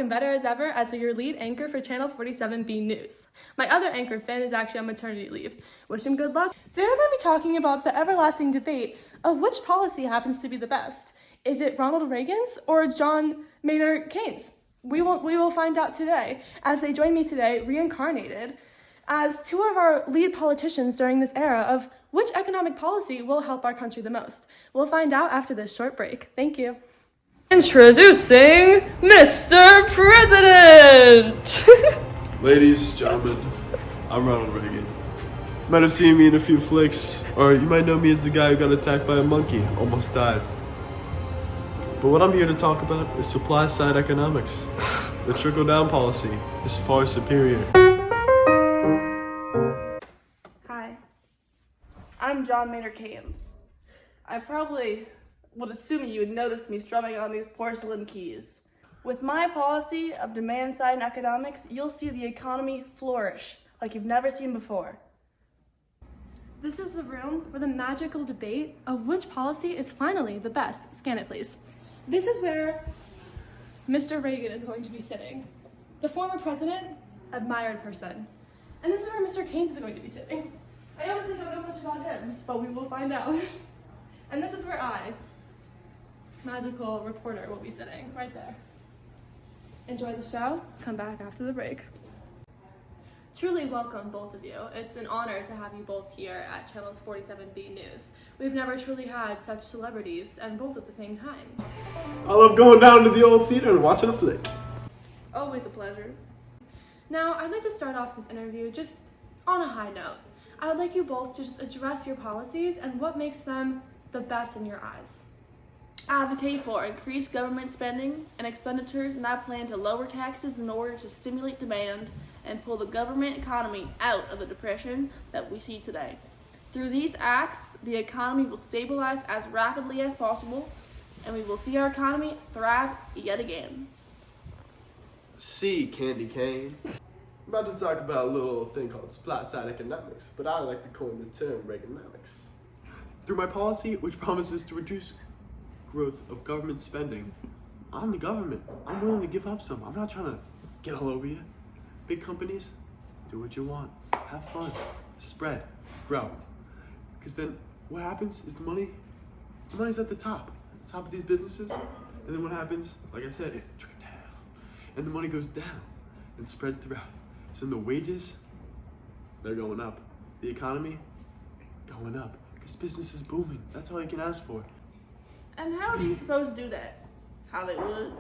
and better as ever as your lead anchor for Channel 47B News. My other anchor, Finn, is actually on maternity leave. Wish him good luck. Today we're going to be talking about the everlasting debate of which policy happens to be the best. Is it Ronald Reagan's or John Maynard Keynes? We will find out today as they join me today, reincarnated, as two of our lead politicians during this era of which economic policy will help our country the most. We'll find out after this short break. Thank you. Introducing Mr. President! Ladies, gentlemen, I'm Ronald Reagan. You might have seen me in a few flicks, or you might know me as the guy who got attacked by a monkey, almost died. But what I'm here to talk about is supply-side economics. The trickle-down policy is far superior. Hi, I'm John Maynard Keynes. I probably would assume you would notice me strumming on these porcelain keys. With my policy of demand-side economics, you'll see the economy flourish like you've never seen before. This is the room where the magical debate of which policy is finally the best. Scan it, please. This is where Mr. Reagan is going to be sitting. The former president, admired person. And this is where Mr. Keynes is going to be sitting. I honestly don't know much about him, but we will find out. And this is where I, magical reporter, will be sitting, right there. Enjoy the show. Come back after the break. Truly welcome, both of you. It's an honor to have you both here at Channel's 47B News. We've never truly had such celebrities, and both at the same time. I love going down to the old theater and watching a flick. Always a pleasure. Now, I'd like to start off this interview just on a high note. I would like you both to just address your policies and what makes them the best in your eyes. Advocate for increased government spending and expenditures, and I plan to lower taxes in order to stimulate demand and pull the government economy out of the depression that we see today. Through these acts, the economy will stabilize as rapidly as possible, and we will see our economy thrive yet again. See, Candy Cane. I'm about to talk about a little thing called supply-side economics, but I like to coin the term Reaganomics. Through my policy, which promises to reduce growth of government spending, I'm the government. I'm willing to give up some. I'm not trying to get all over you. Big companies, do what you want. Have fun. Spread. Grow. Because then what happens is the money's at the top of these businesses. And then what happens, like I said, it trickles down. And the money goes down and spreads throughout. So then the wages, they're going up. The economy, going up. Because business is booming. That's all you can ask for. And how do you suppose to do that? Hollywood?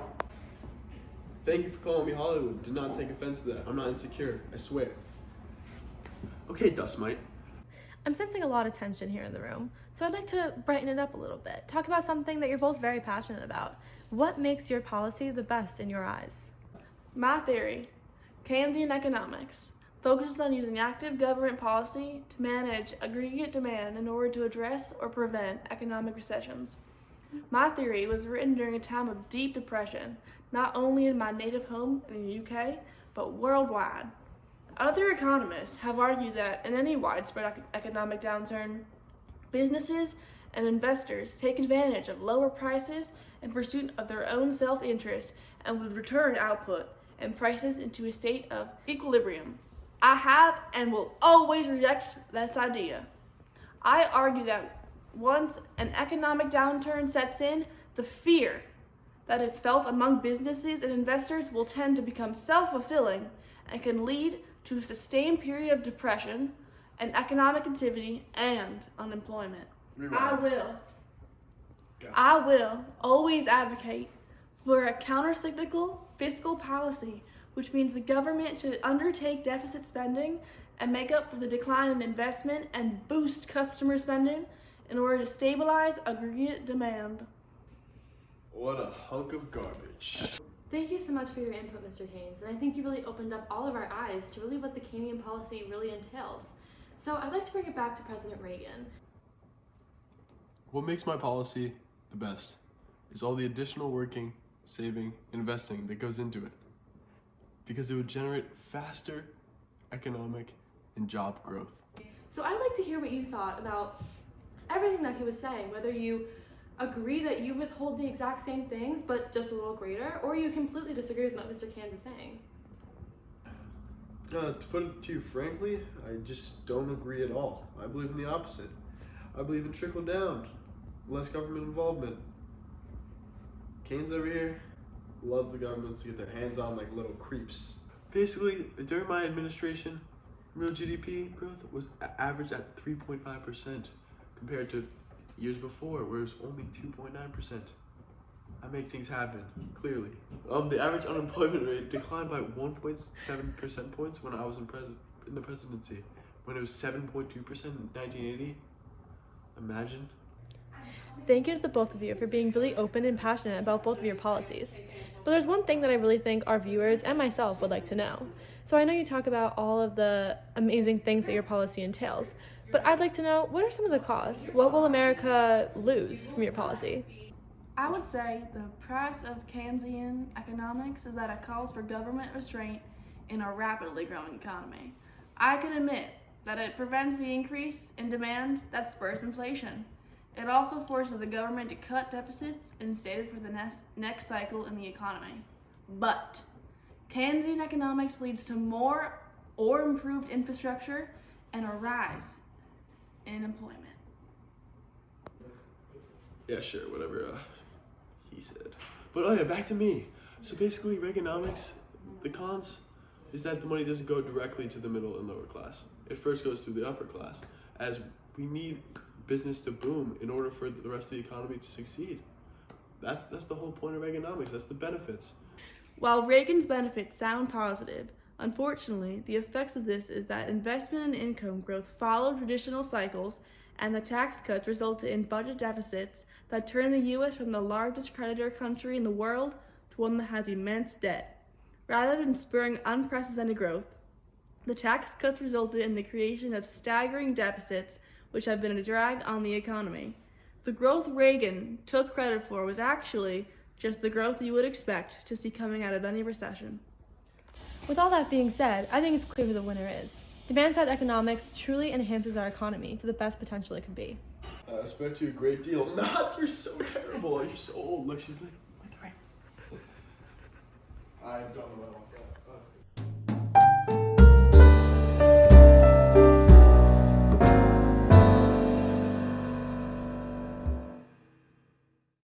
Thank you for calling me Hollywood. Do not take offense to that. I'm not insecure, I swear. Okay, Dust Mite. I'm sensing a lot of tension here in the room, so I'd like to brighten it up a little bit. Talk about something that you're both very passionate about. What makes your policy the best in your eyes? My theory, Keynesian economics, focuses on using active government policy to manage aggregate demand in order to address or prevent economic recessions. My theory was written during a time of deep depression, not only in my native home in the UK, but worldwide. Other economists have argued that in any widespread economic downturn, businesses and investors take advantage of lower prices in pursuit of their own self-interest and would return output and prices into a state of equilibrium. I have and will always reject this idea. I argue that once an economic downturn sets in, the fear that is felt among businesses and investors will tend to become self-fulfilling and can lead to a sustained period of depression and economic activity and unemployment. I will always advocate for a counter-cyclical fiscal policy, which means the government should undertake deficit spending and make up for the decline in investment and boost customer spending in order to stabilize aggregate demand. What a hunk of garbage. Thank you so much for your input, Mr. Keynes, and I think you really opened up all of our eyes to really what the Keynesian policy really entails. So I'd like to bring it back to President Reagan. What makes my policy the best is all the additional working, saving, investing that goes into it. Because it would generate faster economic and job growth. So I'd like to hear what you thought about everything that he was saying, whether you agree that you withhold the exact same things, but just a little greater, or you completely disagree with what Mr. Cairns is saying? To put it to you frankly, I just don't agree at all. I believe in the opposite. I believe in trickle down, less government involvement. Keynes over here loves the government to get their hands on like little creeps. Basically, during my administration, real GDP growth was averaged at 3.5% compared to years before where it was only 2.9%. I make things happen, clearly. The average unemployment rate declined by 1.7 percent points when I was in the presidency, when it was 7.2% in 1980. Imagine. Thank you to the both of you for being really open and passionate about both of your policies. But there's one thing that I really think our viewers and myself would like to know. So I know you talk about all of the amazing things that your policy entails, but I'd like to know, what are some of the costs? What will America lose from your policy? I would say the price of Keynesian economics is that it calls for government restraint in a rapidly growing economy. I can admit that it prevents the increase in demand that spurs inflation. It also forces the government to cut deficits and save for the next cycle in the economy. But Keynesian economics leads to more or improved infrastructure and a rise in employment. Yeah, sure, whatever he said. But oh yeah, back to me. So basically, Reaganomics, the cons is that the money doesn't go directly to the middle and lower class. It first goes through the upper class, as we need business to boom in order for the rest of the economy to succeed. That's the whole point of Reaganomics. That's the benefits. While Reagan's benefits sound positive, unfortunately, the effects of this is that investment and income growth followed traditional cycles, and the tax cuts resulted in budget deficits that turned the U.S. from the largest creditor country in the world to one that has immense debt. Rather than spurring unprecedented growth, the tax cuts resulted in the creation of staggering deficits, which have been a drag on the economy. The growth Reagan took credit for was actually just the growth you would expect to see coming out of any recession. With all that being said, I think it's clear who the winner is. Demand-side economics truly enhances our economy to the best potential it can be. I respect you a great deal. Not, you're so terrible. You're so old. Look, she's like, with the right. I don't know what I want that.